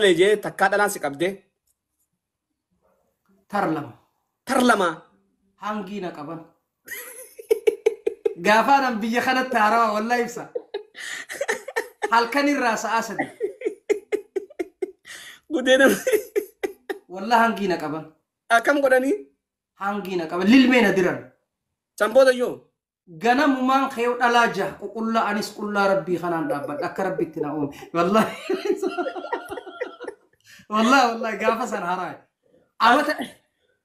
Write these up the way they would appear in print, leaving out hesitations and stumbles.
ليه تكاد أنا سكبده ترلما هانجينا كمان قافانا بيجي خنا تارا والله يبسا هل كان الراس أسد قدنا والله هانجينا كمان كم قدني هانجينا كمان للمين درن سامبو ديو غنا ممان خيو دلاجه وقول انس قول ربي خنان دابا دك ربي تناوم والله والله قافسن هراي امتا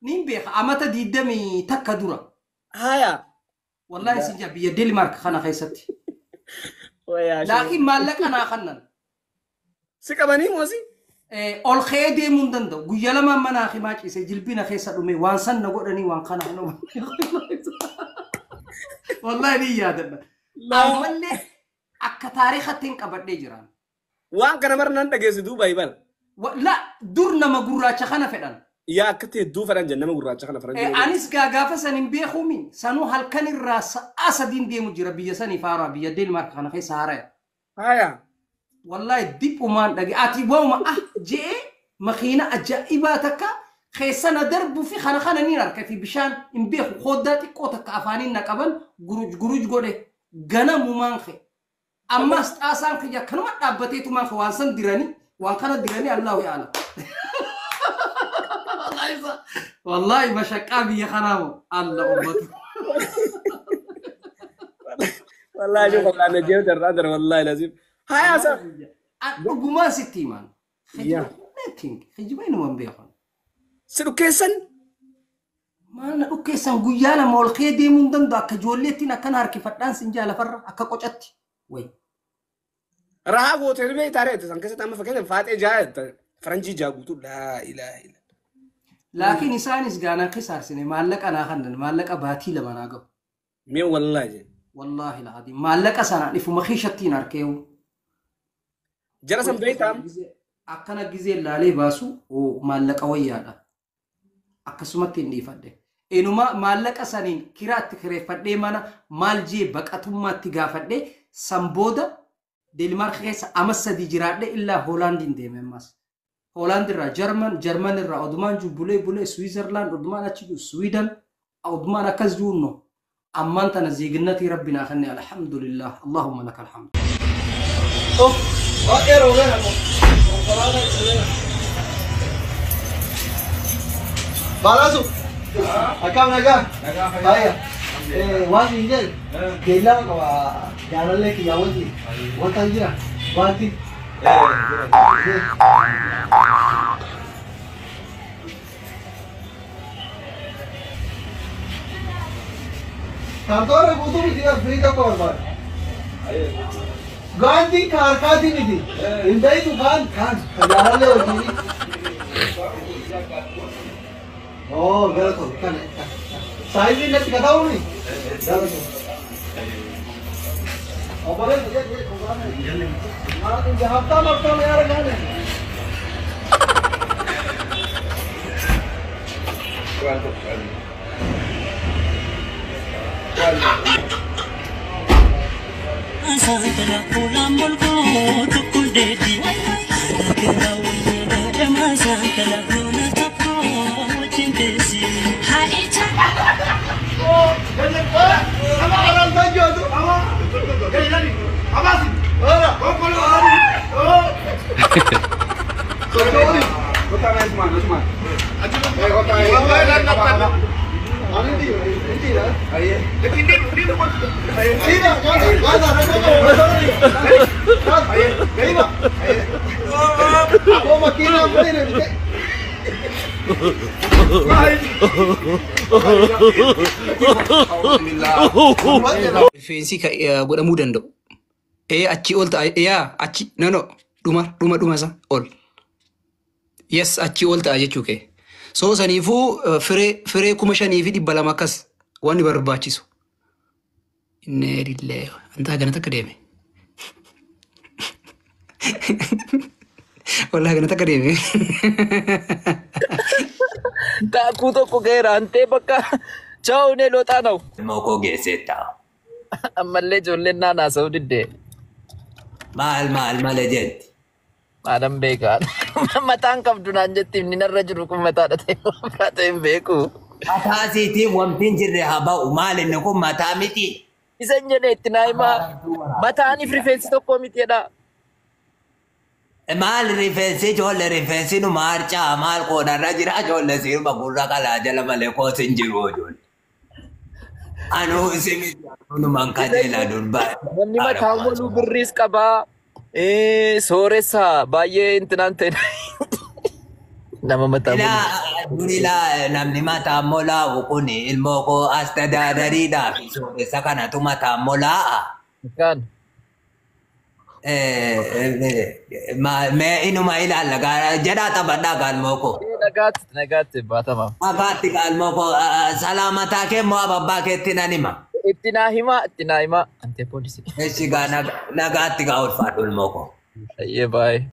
نين بيخ امتا ديدمي تكدورا هيا والله سنجا بيدل مارك خنا خيستي ويا لكن مالك انا خنن سكباني موسي اول خيدي من دندو غيلا ما مناخي ماچي سي جلبينا خيسا دومي وانسن نغودني وان خنا نو والله لي يادنا أمالي أك تاريخ تنقبض ديجران وان كنا مرنا ندقيس دوباي بال لا دورنا ما غراچ خنا فدان يا كتي دو فرنجا نما غراچ خنا فرنجا انيس غاغاف سنين بيخومي سنو هل كان الراس اسدين دي مجرى بيسني فارا بي ديل مارك خنا خي ساره هيا والله ديب ومان دغي اتي بوما جي مخينا اجائباتك خيسنا درب في خنا نينار كفي بشان امبيخ خوداتي قوتك افانين نقبل غروج غودي غنا ممانخي اما استاسان خيا كنما دابتيتو مان خوانسن ديراني وان كان ديراني الله يعلم والله مشقا بي خنامو الله امته والله شوف انا جيت الرادر والله لازم هاي اسا غما ستي مان خيا لكن خجبين وان بيخون سلو كيسن ما أنا أوكيسن غيانا مول خيدي من دندو أك جوليتنا كان هاركي فتان سنجالة فرّا أك قوچتي وي راه تربي تاريت سانكسه تام فكين فاتي جاء فرنجي جاغوتو لا اله الا لكن إنسانيس غانا خسار سنه مالك أنا خندن مالك باتي لما ناغو مي والله جي والله العظيم مالك سنه نفو مخيشتي ناركيو جرسم بيتام أكنا جزء لالي باسو ومالك ويادا أكسمت إني فدي إنما مالك أسانين كرات كري فدي مانا مالجي بكاتوما تيجا فدي سامبودا دلمار خيس أمس دي جراد إلا هولندين دي مماس هولند را جرمن را أدمان جو بولي سويسرلاند أدمان أشيو سويدن أدمان أكزجونو أمان تنزيجنتي ربنا خني الحمد لله اللهم لك الحمد Balasu, akam naga, kaya, wan injil, kela kawa, jangan lagi jauh ni, wan tangira, wan ti. Kantor butuh dia beri tak kawan. Ganti karkati ni di, indai tu kan, jangan lagi. Oh, betul kan. Saya ini nak kata tahu ni. Betul. Oh, boleh dia program ni. Mana tu hafta ni ada kan? Asal telah pulang bolko tukul dedi. Kena wujud masa telah guna toko cintesi. Hai cak. Oh, jadi apa? Apa orang saja tu? Apa? Jadi lagi. Apa sih? Mana? Oh, kalau lagi. Oh. Sorry. Kota main semua. Kota main. Apa? Ani di lah. Aye. Di rumah. Aye. Tidak, jangan. Aye. Gini pak. Aye. Aku makin apa ini? Rifeensi godhamuu danda'u. Achi ol ta'a. Achi no. Dhuma isa ol. Yes, achi ol ta'a jechuu kee. So saniifuu firee 5,200 akkas waan barbaachisu. Innee dillee antaa ganata akka deeme. Wallah ganata akka deeme. Kakuto ko kay Rante baka ciao ne lotanaw. Moko geseta. ammallee ijoolleen naasa'uu didde. Maal malee jetti. Maalan beekaan. Mataan qabdu naan jetti inni narra jiru kun mataadha ta'e hin beeku. Mataasiitiin wanti hin jirre haa ba'u maal inni kun mataa miti. Isan jedhe itti naa himaa mataaniif rifeensi tokko mitiidha. Maal rifeensi ijoollee rifeensi nu maarcaa maal qoodarra jira ijoollee sirba gurra qalaa jala malee koos hin jiru ijoollee. Anuu isin numan kajeela durbaa. Namni mataan waluu birriis qabaa. Sooressa baay'ee intinaan ta'e. Nama mataan waluu. Durilaa namni mataan molaa kun ilmoo koo as tadaadariidhaa fi sooressa kanatu mataan molaa. Kan. Mee inuma ilaalla jedhaa taphadhaa galmoo koo. Nagaatti baatama. Nagaatti galmoo koo salaamataa kee moo ababbaa keetti nan hima. Itti naa himaa. Antee poolisii. Eessi gaa nagaatti gaa ulfaadhu ilmoo koo. Ayyee baay'ee.